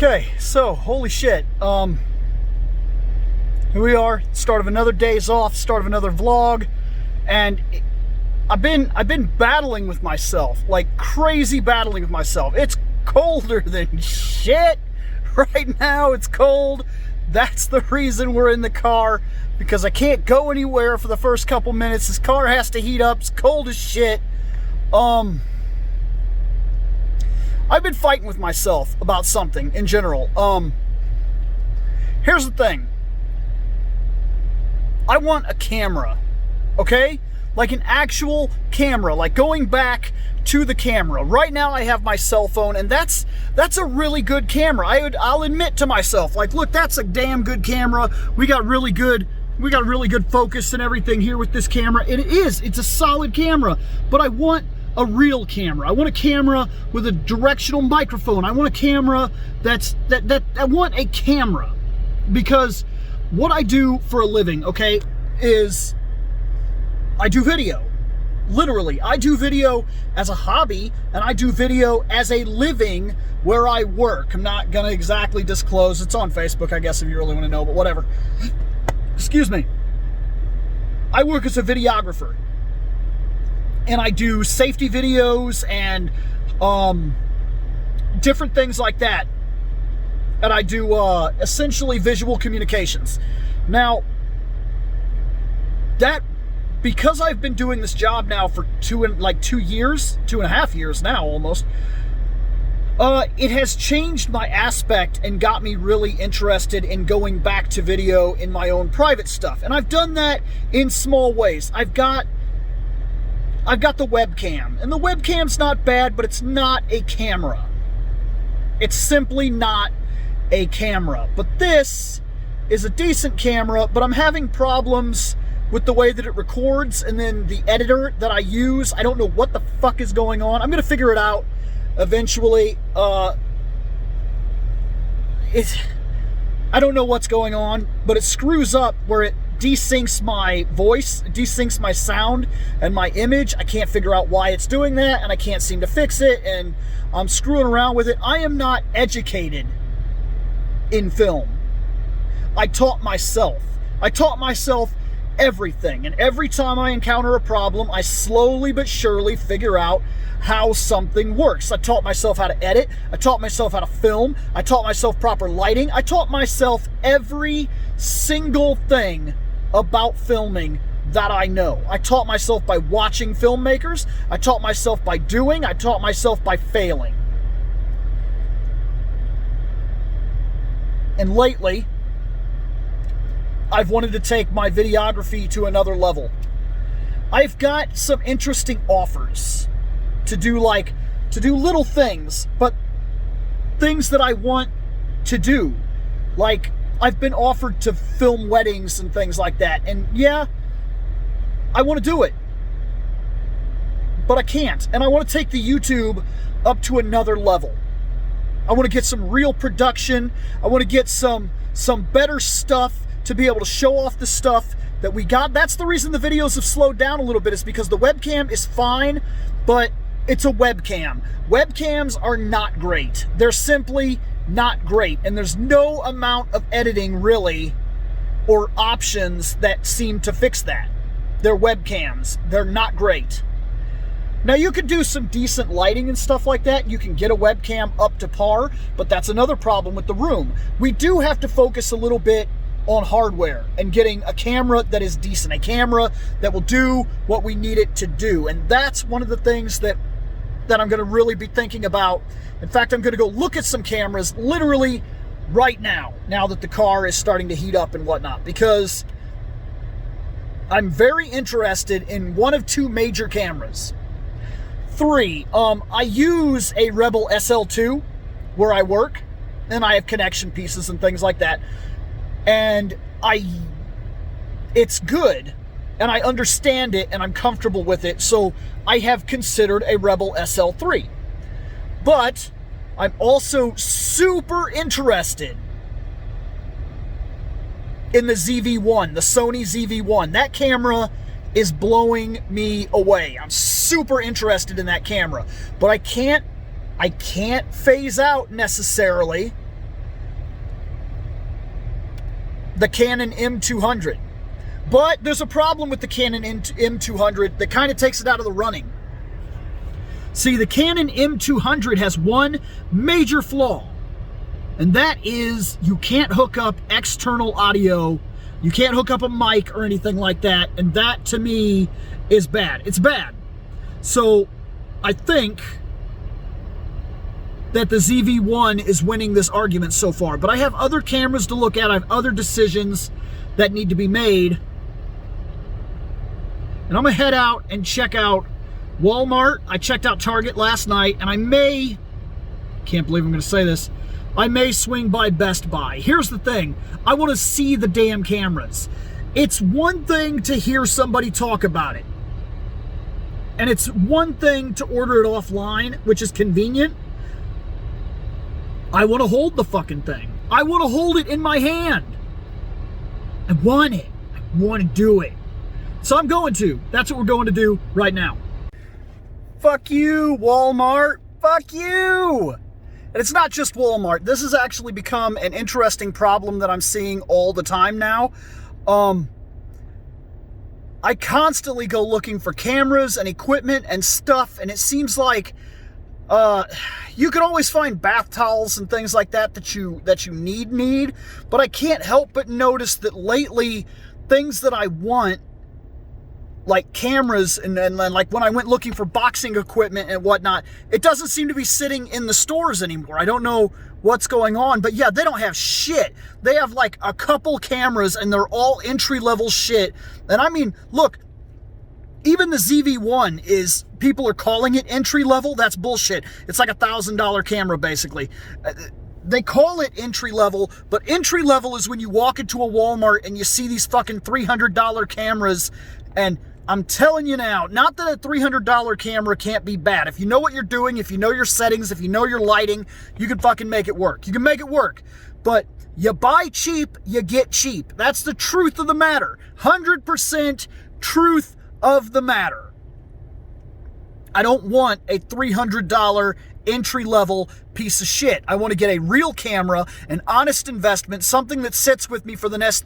Okay, so holy shit. Here we are, start of another days off, start of another vlog, and I've been battling with myself, like crazy battling with myself. It's colder than shit right now. It's cold. That's the reason we're in the car, because I can't go anywhere for the first couple minutes. This car has to heat up. It's cold as shit. I've been fighting with myself about something in general. Here's the thing. I want a camera, okay? Like an actual camera, like going back to the camera. Right now I have my cell phone, and that's a really good camera. I'll admit to myself, like, look, that's a damn good camera. We got really good focus and everything here with this camera. It's a solid camera, but I want a real camera. I want a camera with a directional microphone. I want a camera I want a camera, because what I do for a living, okay, is I do video. Literally, I do video as a hobby, and I do video as a living where I work. I'm not gonna exactly disclose. It's on Facebook, I guess, if you really want to know, but whatever. Excuse me. I work as a videographer, and I do safety videos and different things like that. And I do essentially visual communications. Now, because I've been doing this job now for 2.5 years now almost, it has changed my aspect and got me really interested in going back to video in my own private stuff. And I've done that in small ways. I've got the webcam, and the webcam's not bad, but it's not a camera. It's simply not a camera. But this is a decent camera, but I'm having problems with the way that it records, and then the editor that I use, I don't know what the fuck is going on. I'm gonna figure it out eventually. I don't know what's going on, but it screws up where it desyncs my voice, desyncs my sound and my image. I can't figure out why it's doing that, and I can't seem to fix it, and I'm screwing around with it. I am not educated in film. I taught myself everything, and every time I encounter a problem, I slowly but surely figure out how something works. I taught myself how to edit. I taught myself how to film. I taught myself proper lighting. I taught myself every single thing about filming that I know. I taught myself by watching filmmakers. I taught myself by doing. I taught myself by failing. And lately, I've wanted to take my videography to another level. I've got some interesting offers to do little things, but things that I want to do. Like, I've been offered to film weddings and things like that, and yeah, I want to do it, but I can't. And I want to take the YouTube up to another level. I want to get some real production. I want to get some better stuff to be able to show off the stuff that we got. That's the reason the videos have slowed down a little bit, is because the webcam is fine, but it's a webcam. Webcams are not great. They're simply not great, and there's no amount of editing really or options that seem to fix that. They're webcams. They're not great. Now, you can do some decent lighting and stuff like that. You can get a webcam up to par, but that's another problem with the room. We do have to focus a little bit on hardware and getting a camera that is decent, a camera that will do what we need it to do. And that's one of the things that I'm going to really be thinking about. In fact, I'm going to go look at some cameras literally right now that the car is starting to heat up and whatnot, because I'm very interested in one of two major cameras. Three, I use a Rebel SL2 where I work, and I have connection pieces and things like that. And it's good, and I understand it, and I'm comfortable with it, so I have considered a Rebel SL3. But I'm also super interested in the ZV-1, the Sony ZV-1. That camera is blowing me away. I'm super interested in that camera, but I can't phase out necessarily the Canon M200. But there's a problem with the Canon M200 that kind of takes it out of the running. See, the Canon M200 has one major flaw, and that is you can't hook up external audio. You can't hook up a mic or anything like that, and that to me is bad. It's bad. So I think that the ZV-1 is winning this argument so far, but I have other cameras to look at. I have other decisions that need to be made, and I'm gonna head out and check out Walmart. I checked out Target last night, and can't believe I'm gonna say this, I may swing by Best Buy. Here's the thing, I wanna see the damn cameras. It's one thing to hear somebody talk about it, and it's one thing to order it offline, which is convenient. I wanna hold the fucking thing. I wanna hold it in my hand. I want it. I wanna do it. So I'm going to. That's what we're going to do right now. Fuck you, Walmart. Fuck you. And it's not just Walmart. This has actually become an interesting problem that I'm seeing all the time now. I constantly go looking for cameras and equipment and stuff, and it seems like you can always find bath towels and things like that you need, but I can't help but notice that lately things that I want, like cameras and like when I went looking for boxing equipment and whatnot, it doesn't seem to be sitting in the stores anymore. I don't know what's going on, but yeah, they don't have shit. They have like a couple cameras and they're all entry-level shit. And I mean, look, even the ZV-1 is, people are calling it entry-level. That's bullshit. It's like $1,000 camera, basically. They call it entry-level, but entry-level is when you walk into a Walmart and you see these fucking $300 cameras. And I'm telling you now, not that a $300 camera can't be bad. If you know what you're doing, if you know your settings, if you know your lighting, you can fucking make it work. You can make it work. But you buy cheap, you get cheap. That's the truth of the matter. 100% truth of the matter. I don't want a $300 entry-level piece of shit. I want to get a real camera, an honest investment, something that sits with me for the next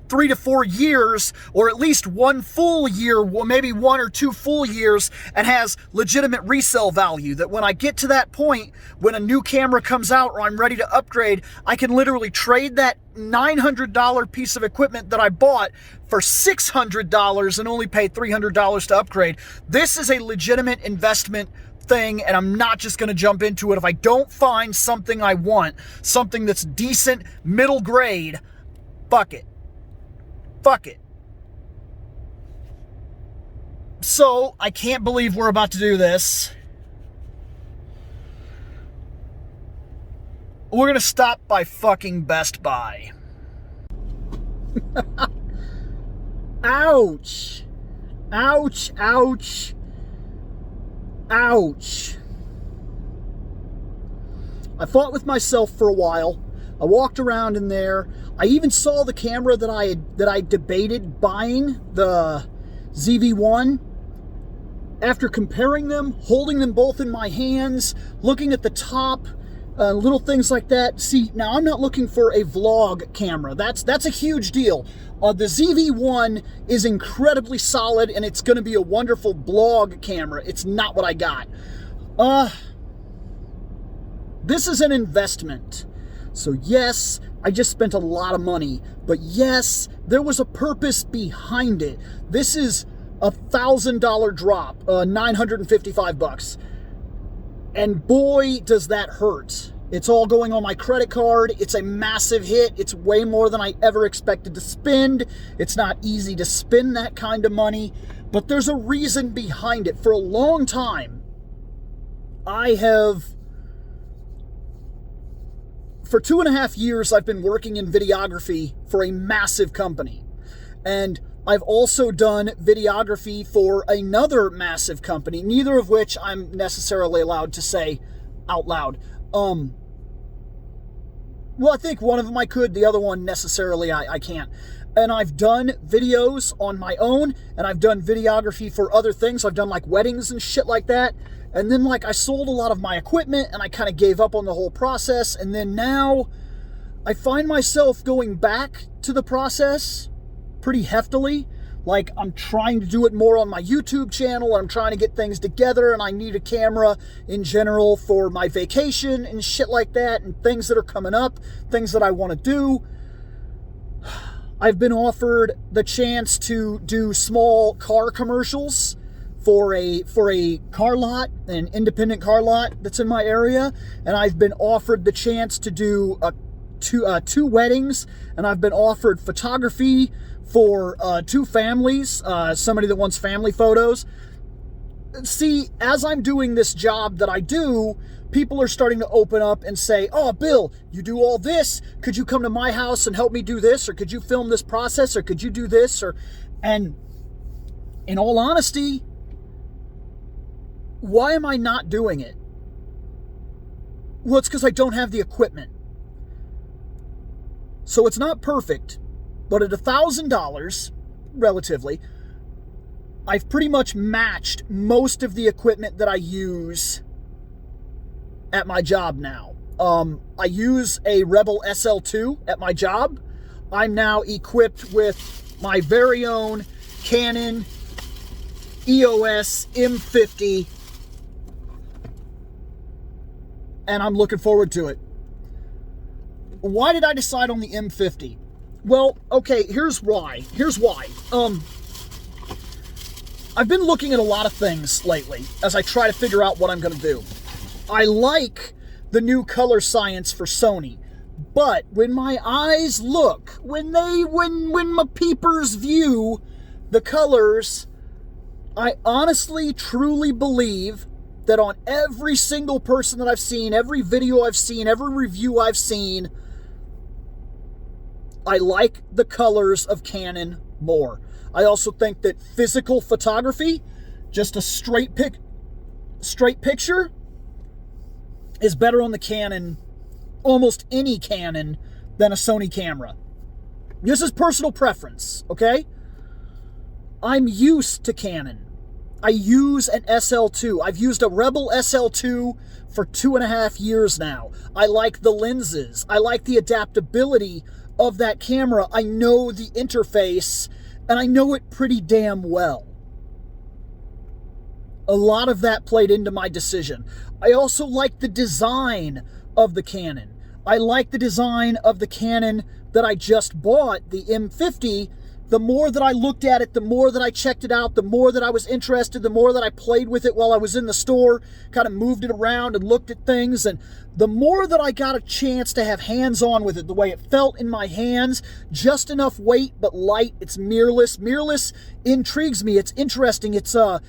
3 to 4 years, or at least one full year, maybe 1 or 2 full years, and has legitimate resale value, that when I get to that point, when a new camera comes out or I'm ready to upgrade, I can literally trade that $900 piece of equipment that I bought for $600 and only pay $300 to upgrade. This is a legitimate investment thing, and I'm not just going to jump into it if I don't find something I want, something that's decent, middle grade. Fuck it. Fuck it. So, I can't believe we're about to do this. We're going to stop by fucking Best Buy. Ouch. Ouch, ouch. Ouch. I fought with myself for a while. I walked around in there. I even saw the camera that I debated buying, the ZV-1. After comparing them, holding them both in my hands, looking at the top, little things like that. See, now I'm not looking for a vlog camera. That's a huge deal. The ZV-1 is incredibly solid, and it's going to be a wonderful vlog camera. It's not what I got. This is an investment. So yes, I just spent a lot of money, but yes, there was a purpose behind it. This is a $1,000 drop, $955. And boy, does that hurt. It's all going on my credit card. It's a massive hit. It's way more than I ever expected to spend. It's not easy to spend that kind of money, but there's a reason behind it. For a long time, for 2.5 years, I've been working in videography for a massive company. And I've also done videography for another massive company, neither of which I'm necessarily allowed to say out loud. Well, I think one of them I could, the other one necessarily I can't. And I've done videos on my own, and I've done videography for other things. I've done like weddings and shit like that. And then like I sold a lot of my equipment, and I kind of gave up on the whole process. And then now I find myself going back to the process pretty heftily. Like, I'm trying to do it more on my YouTube channel. I'm trying to get things together, and I need a camera in general for my vacation and shit like that, and things that are coming up, things that I want to do. I've been offered the chance to do small car commercials for a car lot, an independent car lot that's in my area, and I've been offered the chance to do two weddings, and I've been offered photography for 2 families, somebody that wants family photos. See, as I'm doing this job that I do, people are starting to open up and say, oh, Bill, you do all this. Could you come to my house and help me do this? Or could you film this process? Or could you do this? And in all honesty, why am I not doing it? Well, it's because I don't have the equipment. So it's not perfect, but at $1,000, relatively, I've pretty much matched most of the equipment that I use at my job now. I use a Rebel SL2 at my job. I'm now equipped with my very own Canon EOS M50, and I'm looking forward to it. Why did I decide on the M50? Well, okay, here's why. I've been looking at a lot of things lately as I try to figure out what I'm going to do. I like the new color science for Sony, but when my eyes look, when my peepers view the colors, I honestly, truly believe that on every single person that I've seen, every video I've seen, every review I've seen, I like the colors of Canon more. I also think that physical photography, just a straight picture, is better on the Canon, almost any Canon, than a Sony camera. This is personal preference, okay? I'm used to Canon. I use an SL2. I've used a Rebel SL2 for 2.5 years now. I like the lenses. I like the adaptability of that camera. I know the interface, and I know it pretty damn well. A lot of that played into my decision. I also like the design of the Canon. I like the design of the Canon that I just bought, the M50. The more that I looked at it, the more that I checked it out, the more that I was interested, the more that I played with it while I was in the store, kind of moved it around and looked at things, and the more that I got a chance to have hands-on with it, the way it felt in my hands, just enough weight but light. It's mirrorless. Mirrorless intrigues me. It's interesting. It's a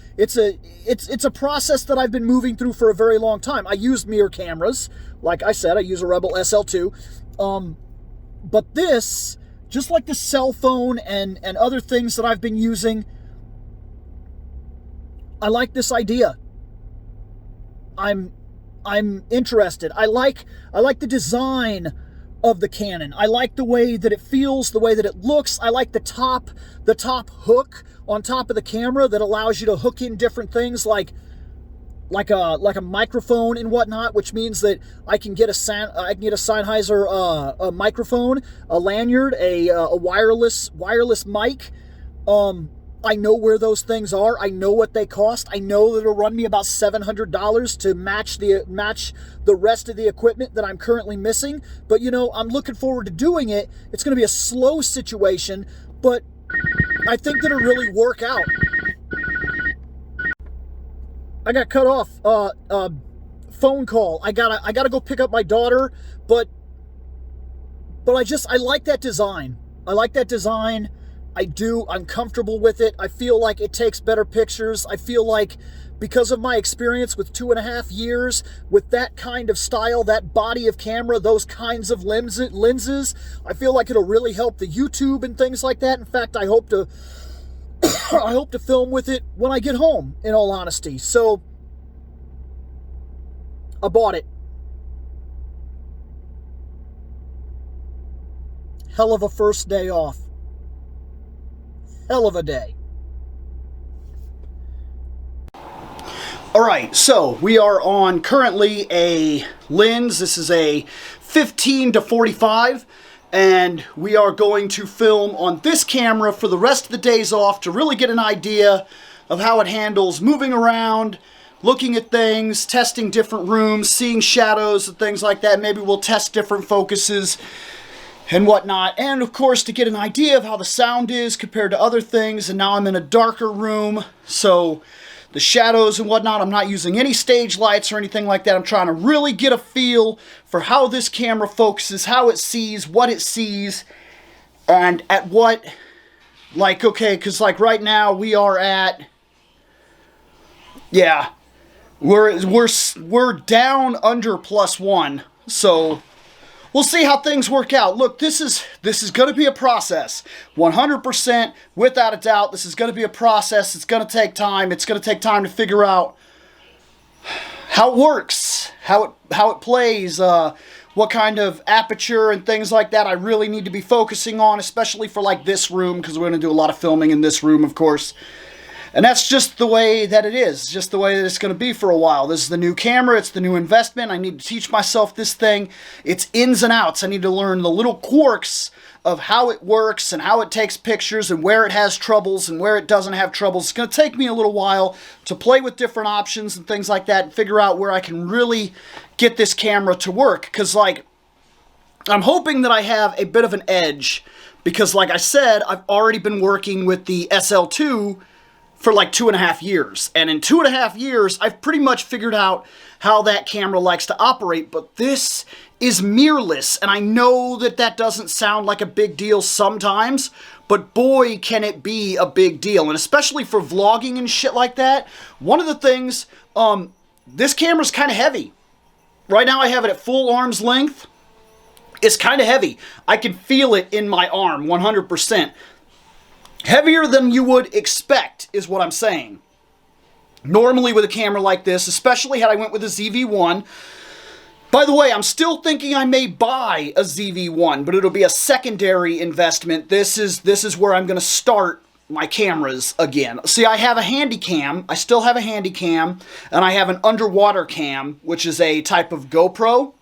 process that I've been moving through for a very long time. I use mirror cameras. Like I said, I use a Rebel SL2. But this, just like the cell phone and other things that I've been using, I like this idea. I'm interested. I like the design of the Canon. I like the way that it feels, the way that it looks. I like the top hook on top of the camera that allows you to hook in different things like a microphone and whatnot, which means that I can get a Sennheiser a microphone, a lanyard, a wireless mic. I know where those things are. I know what they cost. I know that it'll run me about $700 to match the rest of the equipment that I'm currently missing. But I'm looking forward to doing it. It's going to be a slow situation, but I think that it'll really work out. I got cut off. Phone call. I gotta go pick up my daughter, but I like that design. I like that design. I do. I'm comfortable with it. I feel like it takes better pictures. I feel like because of my experience with 2.5 years with that kind of style, that body of camera, those kinds of lenses, I feel like it'll really help the YouTube and things like that. In fact, I hope to film with it when I get home, in all honesty. So I bought it. Hell of a first day off. Hell of a day. Alright, so we are on currently a lens. This is a 15 to 45, and we are going to film on this camera for the rest of the days off to really get an idea of how it handles moving around, looking at things, testing different rooms, seeing shadows and things like that. Maybe we'll test different focuses and whatnot, and of course to get an idea of how the sound is compared to other things. And now I'm in a darker room, so the shadows and whatnot, I'm not using any stage lights or anything like that. I'm trying to really get a feel for how this camera focuses, how it sees, what it sees, and at what, like, okay, because like right now we are at, yeah, we're down under +1, so we'll see how things work out. Look, this is going to be a process. 100%, without a doubt, this is going to be a process. It's going to take time. It's going to take time to figure out how it works, how it plays, what kind of aperture and things like that I really need to be focusing on, especially for like this room, because we're going to do a lot of filming in this room, of course. And that's just the way that it is, just the way that it's going to be for a while. This is the new camera, it's the new investment. I need to teach myself this thing, its ins and outs. I need to learn the little quirks of how it works and how it takes pictures and where it has troubles and where it doesn't have troubles. It's going to take me a little while to play with different options and things like that and figure out where I can really get this camera to work. Because, like, I'm hoping that I have a bit of an edge because, like I said, I've already been working with the SL2 for like 2.5 years. And in 2.5 years, I've pretty much figured out how that camera likes to operate, but this is mirrorless. And I know that that doesn't sound like a big deal sometimes, but boy, can it be a big deal. And especially for vlogging and shit like that. One of the things, this camera's kind of heavy. Right now I have it at full arm's length. It's kind of heavy. I can feel it in my arm, 100%. Heavier than you would expect is what I'm saying. Normally with a camera like this, especially had I went with a ZV-1. By the way, I'm still thinking I may buy a ZV-1, but it'll be a secondary investment. This is where I'm going to start my cameras again. See, I have a handy cam. I still have a handy cam, and I have an underwater cam, which is a type of GoPro.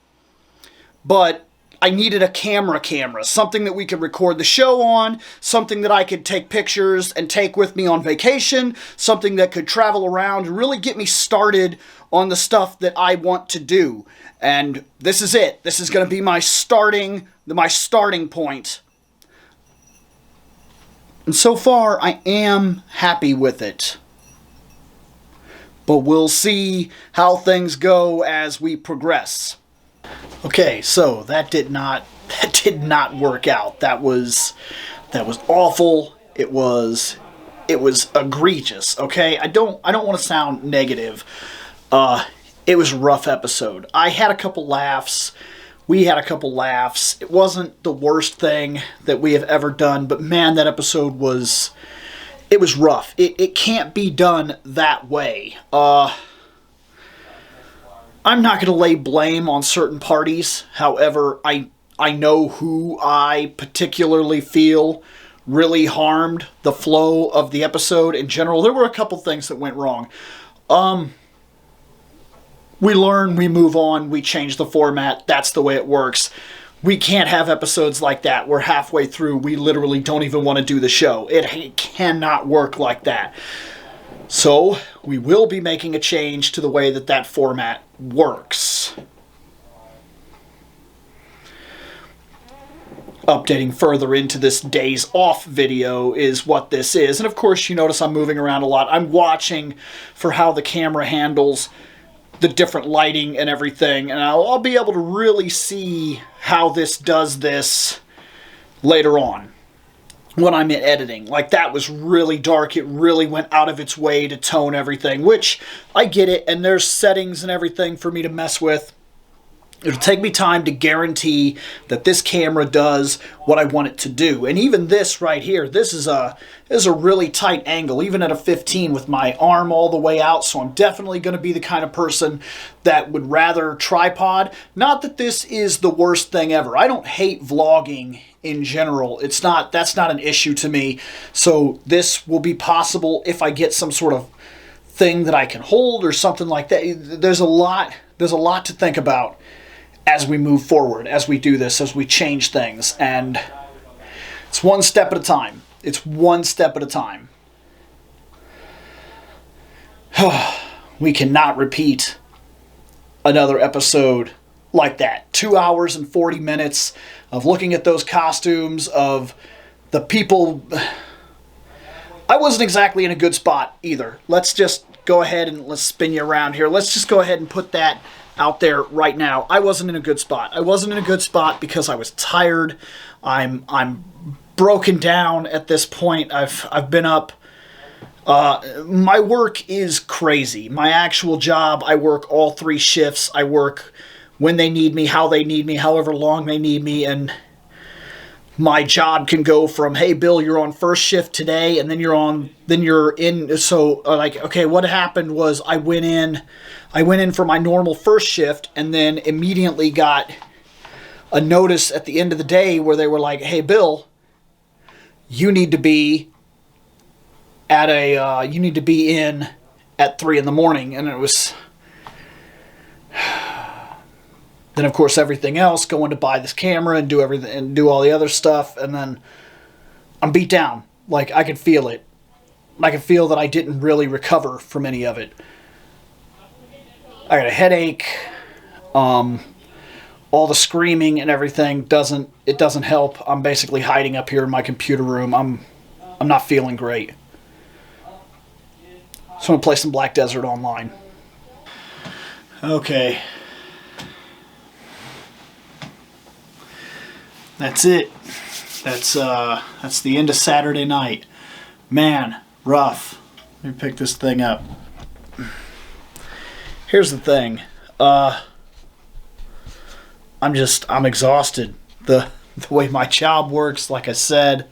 But I needed a camera, something that we could record the show on, something that I could take pictures and take with me on vacation, something that could travel around and really get me started on the stuff that I want to do. And this is it. This is going to be my starting point. And so far, I am happy with it. But we'll see how things go as we progress. Okay, so that did not work out. That was awful. It was egregious. Okay, I don't want to sound negative. It was a rough episode. I had a couple laughs. We had a couple laughs. It wasn't the worst thing that we have ever done, but man, that episode was rough. It can't be done that way. I'm not going to lay blame on certain parties. However, I know who I particularly feel really harmed the flow of the episode in general. There were a couple things that went wrong. We learn, we move on, we change the format. That's the way it works. We can't have episodes like that where halfway through we literally don't even want to do the show. It cannot work like that. So, we will be making a change to the way that format works. Updating further into this days off video is what this is. And of course, you notice I'm moving around a lot. I'm watching for how the camera handles the different lighting and everything. And I'll be able to really see how this does this later on. When I'm in editing. Like, that was really dark. It really went out of its way to tone everything, which I get it, and there's settings and everything for me to mess with. It'll take me time to guarantee that this camera does what I want it to do. And even this right here, this is a really tight angle, even at a 15 with my arm all the way out. So I'm definitely going to be the kind of person that would rather tripod. Not that this is the worst thing ever. I don't hate vlogging in general. That's not an issue to me. So this will be possible if I get some sort of thing that I can hold or something like that. There's a lot to think about as we move forward, as we do this, as we change things, and it's one step at a time. It's one step at a time. We cannot repeat another episode like that. 2 hours and 40 minutes of looking at those costumes, of the people. I wasn't exactly in a good spot either. Let's just go ahead and let's spin you around here. Let's just go ahead and put that out there right now. I wasn't in a good spot. I wasn't in a good spot because I was tired. I'm broken down at this point. I've been up. My work is crazy. My actual job, I work all 3 shifts. I work when they need me, how they need me, however long they need me, and my job can go from, hey, Bill, you're on first shift today, and then you're in, so, like, okay, what happened was I went in for my normal first shift, and then immediately got a notice at the end of the day where they were like, hey, Bill, you need to be in at 3 in the morning, and it was. Then, of course, everything else, going to buy this camera and do everything and do all the other stuff, and then I'm beat down. Like, I could feel it. I could feel that I didn't really recover from any of it. I got a headache. All the screaming and everything doesn't help. I'm basically hiding up here in my computer room. I'm not feeling great. So I'm gonna play some Black Desert Online. Okay. That's it. That's the end of Saturday night. Man, rough. Let me pick this thing up. Here's the thing. I'm exhausted. The way my job works, like I said,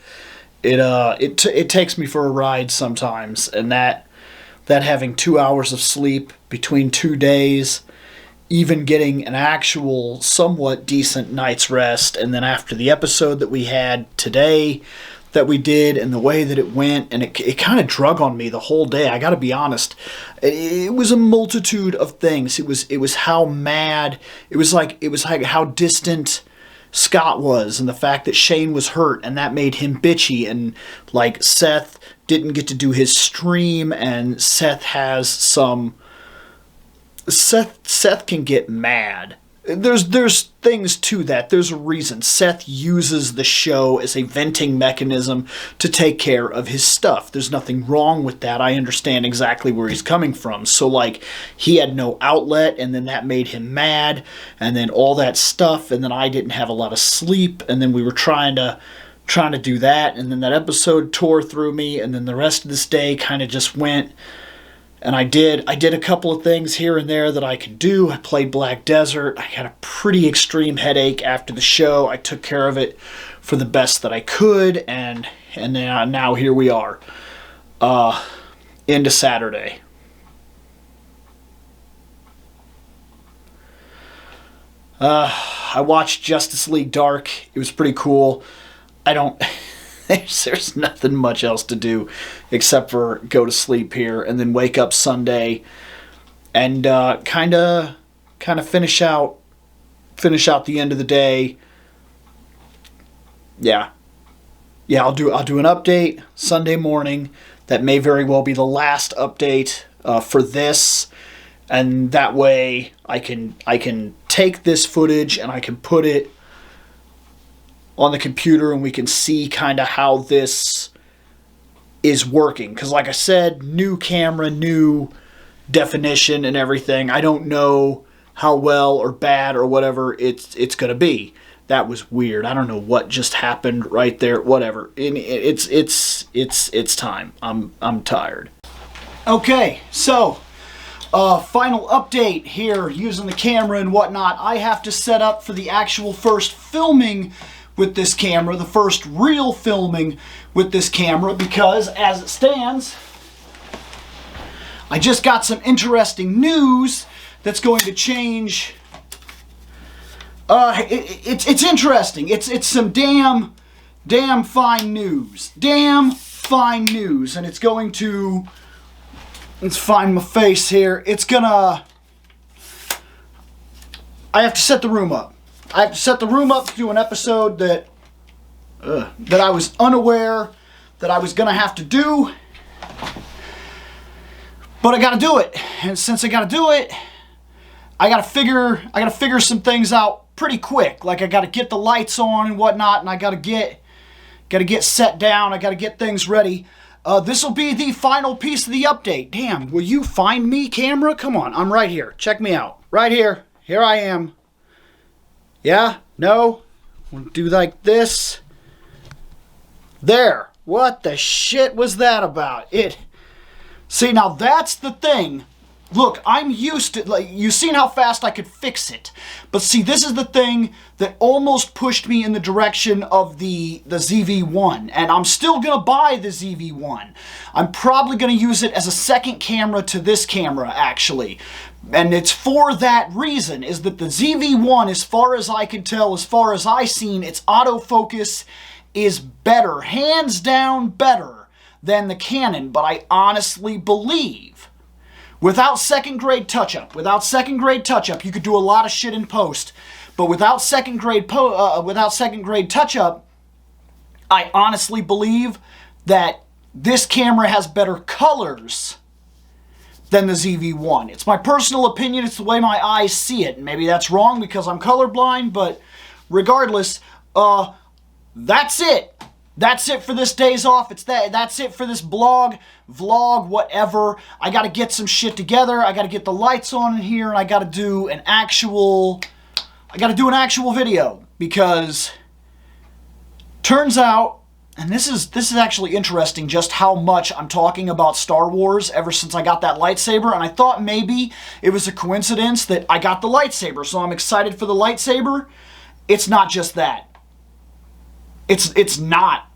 it takes me for a ride sometimes, and that having 2 hours of sleep between 2 days, even getting an actual somewhat decent night's rest, and then after the episode that we had today that we did and the way that it went, and it kind of drug on me the whole day. I got to be honest. It was a multitude of things. It was how mad. It was like how distant Scott was, and the fact that Shane was hurt, and that made him bitchy, and like Seth didn't get to do his stream, and Seth can get mad. There's things to that. There's a reason. Seth uses the show as a venting mechanism to take care of his stuff. There's nothing wrong with that. I understand exactly where he's coming from. So, like, he had no outlet, and then that made him mad, and then all that stuff, and then I didn't have a lot of sleep, and then we were trying to do that, and then that episode tore through me, and then the rest of this day kind of just went. And I did a couple of things here and there that I could do. I played Black Desert. I had a pretty extreme headache after the show. I took care of it for the best that I could, and now here we are, into Saturday. I watched Justice League Dark. It was pretty cool. There's nothing much else to do except for go to sleep here and then wake up Sunday and kind of finish out the end of the day. Yeah, I'll do an update Sunday morning. That may very well be the last update for this, and that way I can take this footage and I can put it on the computer, and we can see kind of how this is working. Because like I said, new camera, new definition and everything. I don't know how well or bad or whatever it's going to be. That was weird. I don't know what just happened right there. Whatever. It's time. I'm tired. Okay, so final update here using the camera and whatnot. I have to set up for the actual first filming with this camera, the first real filming with this camera, because as it stands, I just got some interesting news that's going to change. It's interesting. It's some damn fine news. Damn fine news, and it's going to Let's find my face here. It's gonna... I have to set the room up. I have to set the room up to do an episode that I was unaware that I was gonna have to do. But I gotta do it. And since I gotta do it, I gotta figure some things out pretty quick. Like I gotta get the lights on and whatnot, and I gotta get set down. I gotta get things ready. This will be the final piece of the update. Damn, will you find me, camera? Come on, I'm right here. Check me out. Right here. Here I am. Yeah? No? We'll do like this. There. What the shit was that about? See, now that's the thing. Look, I'm used to, like, you've seen how fast I could fix it. But see, this is the thing that almost pushed me in the direction of the ZV-1. And I'm still going to buy the ZV-1. I'm probably going to use it as a second camera to this camera, actually. And it's for that reason, is that the ZV-1, as far as I can tell, as far as I've seen, its autofocus is better, hands down better than the Canon. But I honestly believe, without second grade touch-up, you could do a lot of shit in post. But without second grade touch-up, I honestly believe that this camera has better colors than the ZV-1. It's my personal opinion. It's the way my eyes see it. And maybe that's wrong because I'm colorblind, but regardless, that's it. That's it for this days off. That's it for this blog, vlog, whatever. I got to get some shit together. I got to get the lights on in here, and I got to do an actual video, because turns out, and this is actually interesting, just how much I'm talking about Star Wars ever since I got that lightsaber. And I thought maybe it was a coincidence that I got the lightsaber, so I'm excited for the lightsaber. It's not just that. It's not.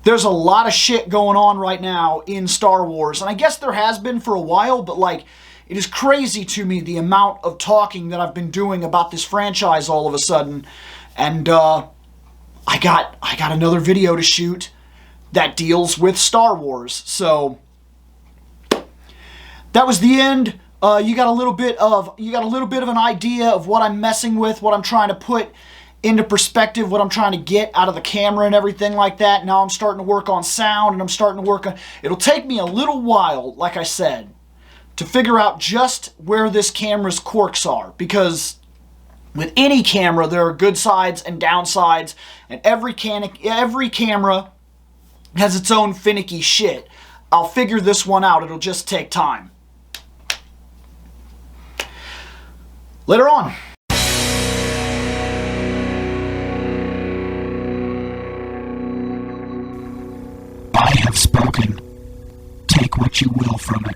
There's a lot of shit going on right now in Star Wars, and I guess there has been for a while, but like, it is crazy to me the amount of talking that I've been doing about this franchise all of a sudden. And I got another video to shoot that deals with Star Wars. So that was the end. You got a little bit of an idea of what I'm messing with, what I'm trying to put into perspective, what I'm trying to get out of the camera and everything like that. Now I'm starting to work on sound, and I'm starting to work on... It'll take me a little while, like I said, to figure out just where this camera's quirks are, because with any camera there are good sides and downsides, and every camera has its own finicky shit. I'll figure this one out. It'll just take time. Later on. I have spoken. Take what you will from it.